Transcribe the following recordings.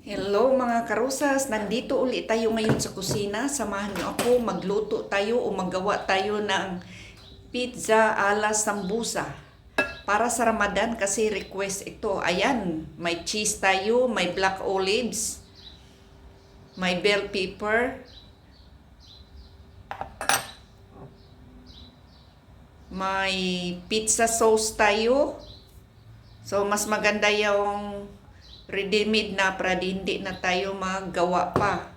Hello mga karusas, nandito ulit tayo ngayon sa kusina. Samahan niyo ako, magluto tayo o maggawa tayo ng pizza ala sambusa. Para sa Ramadan kasi request ito. Ayan, may cheese tayo, may black olives, may bell pepper, may pizza sauce tayo. So mas maganda yung ready-made na para hindi na tayo maggawa pa.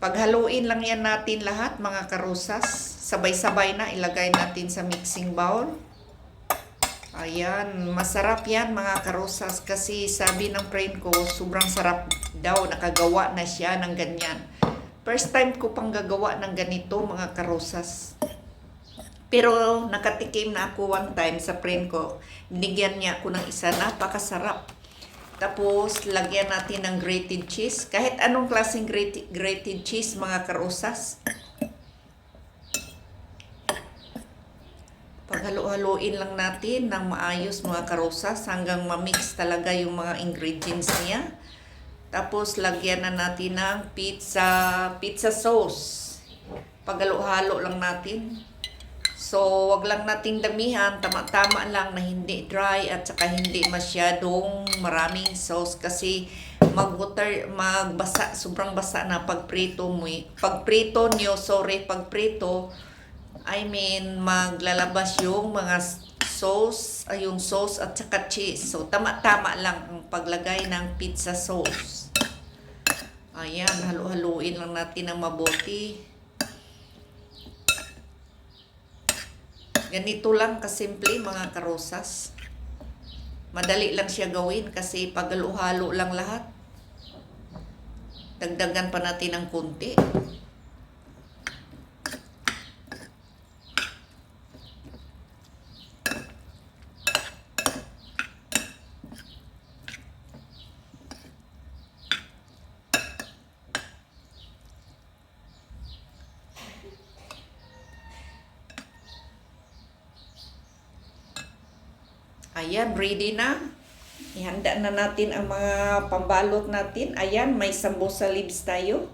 Paghaluin lang yan natin lahat mga karusas. Sabay-sabay na ilagay natin sa mixing bowl. Ayan, masarap yan mga karusas kasi sabi ng friend ko sobrang sarap daw, nakagawa na siya ng ganyan. First time ko pang gagawa ng ganito mga karusas. Pero nakatikim na ako one time sa friend ko. Binigyan niya ako ng isa, napakasarap. Tapos, lagyan natin ng grated cheese. Kahit anong klaseng grated cheese, mga karusas. Paghalo-haloin lang natin ng maayos, mga karusas, hanggang ma-mix talaga yung mga ingredients niya. Tapos, lagyan na natin ng pizza sauce. Paghalo-halo lang natin. So, wag lang nating damihan, tama-tama lang na hindi dry at saka hindi masyadong maraming sauce kasi magbasa, sobrang basa na pagprito mo. Pagprito maglalabas yung mga sauce, yung sauce at saka cheese. So, tama-tama lang ang paglagay ng pizza sauce. Ayan, halu-haluin lang natin ng mabuti. Ganito lang kasimple mga karosas. Madali lang siya gawin kasi paghalo-halo lang lahat. Dagdagan pa natin ng konti. Ayan, ready na. Ihanda na natin ang mga pambalot natin. Ayan, may sambusa leaves tayo.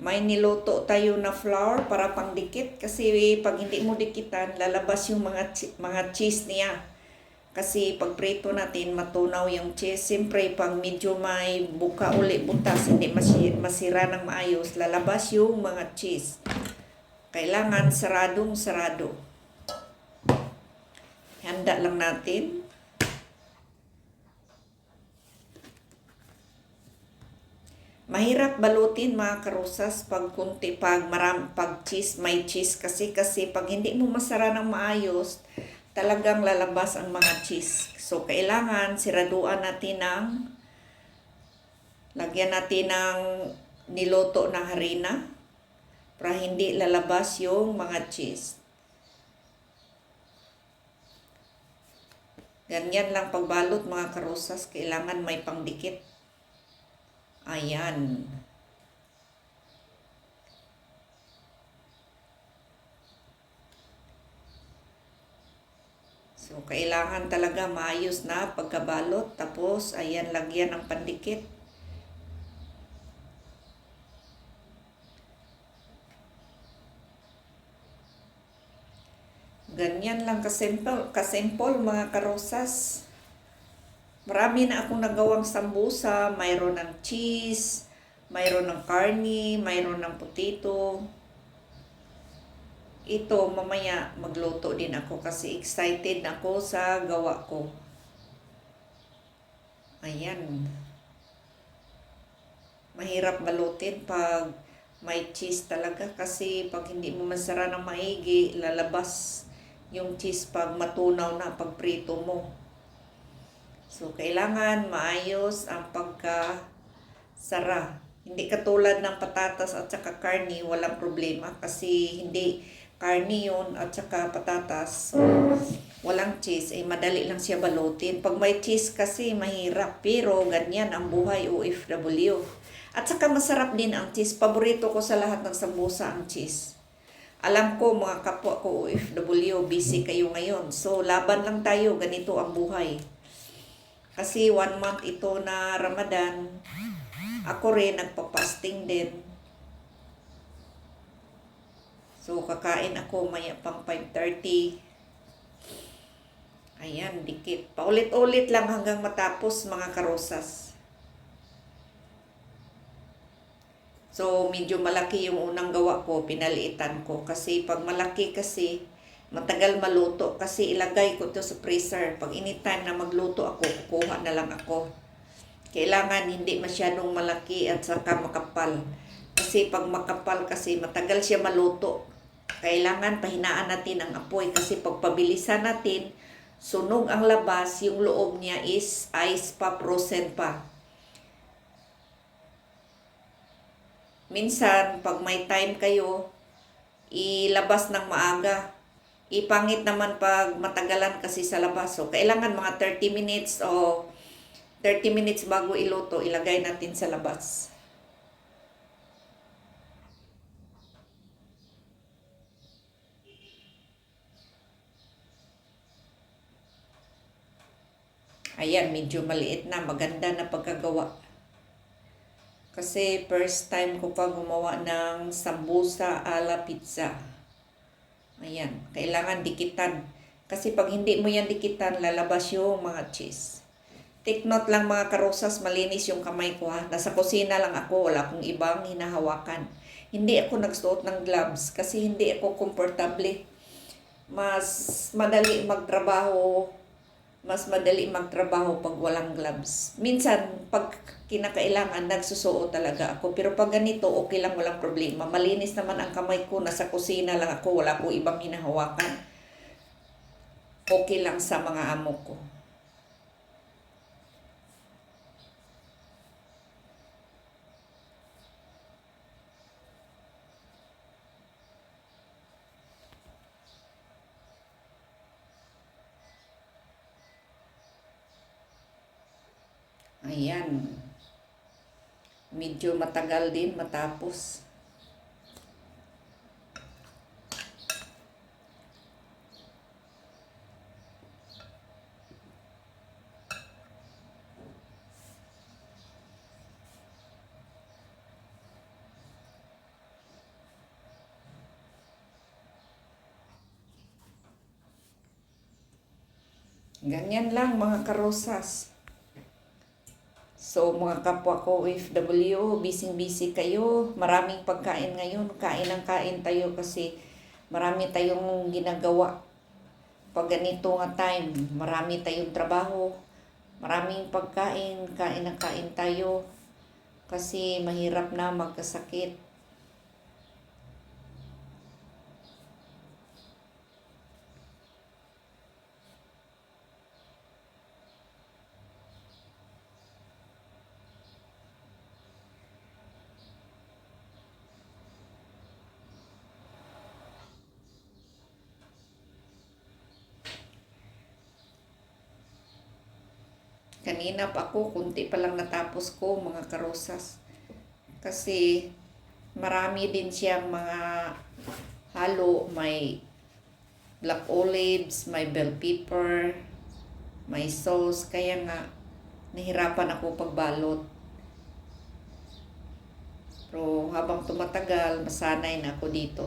May niluto tayo na flour para pangdikit kasi pag hindi mo dikitan, lalabas yung mga cheese niya. Kasi pag prito natin, matunaw yung cheese. Siyempre, pag medyo may buka uli butas, hindi masira ng maayos, lalabas yung mga cheese. Kailangan saradong-sarado. Handa lang natin. Mahirap balutin mga karusas pag cheese, may cheese kasi pag hindi mo masara ng maayos, talagang lalabas ang mga cheese. So, kailangan siraduan natin lagyan natin ng niluto na harina para hindi lalabas yung mga cheese. Ganyan lang pagbalot mga karosas, kailangan may pangdikit. Ayan. So, kailangan talaga maayos na pagkabalot. Tapos, ayan, lagyan ng pandikit. Ganyan lang kasimple mga karosas. Marami na akong nagawang sambusa. Mayroon ng cheese, mayroon ng karni, mayroon ng potato. Ito, mamaya magluto din ako kasi excited ako sa gawa ko. Ayan. Mahirap balutin pag may cheese talaga kasi pag hindi mo masara ng maigi, lalabas yung cheese pag matunaw na pagprito mo. So, kailangan maayos ang pagkasara. Hindi katulad ng patatas at saka karni, walang problema kasi hindi karni yun at saka patatas. So, walang cheese, madali lang siya balutin. Pag may cheese kasi, mahirap. Pero, ganyan ang buhay OFW. At saka masarap din ang cheese. Paborito ko sa lahat ng sambusa ang cheese. Alam ko mga kapwa ko OFW, busy kayo ngayon. So, laban lang tayo. Ganito ang buhay. Kasi 1 month ito na Ramadan. Ako rin, nagpa-fasting din. So, kakain ako maya pang 5:30. Ayan, dikit. Paulit-ulit lang hanggang matapos mga karosas. So, medyo malaki yung unang gawa ko, pinaliitan ko. Kasi pag malaki kasi, matagal maluto. Kasi ilagay ko to sa freezer. Pag anytime na magluto ako, kukuha na lang ako. Kailangan hindi masyadong malaki at saka makapal. Kasi pag makapal kasi, matagal siya maluto. Kailangan pahinaan natin ang apoy. Kasi pag pabilisan natin, sunog ang labas, yung loob niya is ice pa, frozen pa. Minsan, pag may time kayo, ilabas ng maaga. Ipangit naman pag matagalan kasi sa labas. So, kailangan mga 30 minutes o 30 minutes bago iluto, ilagay natin sa labas. Ayan, medyo maliit na, maganda na pagkagawa. Kasi first time ko pa gumawa ng sambusa ala pizza. Ayan, kailangan dikitan. Kasi pag hindi mo yan dikitan, lalabas yung mga cheese. Take note lang mga karosas, malinis yung kamay ko ha. Nasa kusina lang ako, wala akong ibang hinahawakan. Hindi ako nagsuot ng gloves kasi hindi ako komportable. Mas madali magtrabaho pag walang gloves. Minsan, pag kinakailangan, nagsusuot talaga ako. Pero pag ganito, okay lang, walang problema. Malinis naman ang kamay ko, nasa kusina lang ako, wala ko ibang hinahawakan. Okay lang sa mga amo ko. Ayan. Medyo matagal din matapos. Ganyan lang mga karosas. So, mga kapwa ko OFW, busy-busy kayo. Maraming pagkain ngayon. Kain ng kain tayo kasi marami tayong ginagawa. Pag ganito nga time, marami tayong trabaho. Maraming pagkain, kain ng kain tayo. Kasi mahirap na magkasakit. Kanina pa ako, kunti pa lang natapos ko mga karosas. Kasi marami din siyang mga halo. May black olives, may bell pepper, may sauce. Kaya nga, nahirapan ako pagbalot. Pero habang tumatagal, masanay na ako dito.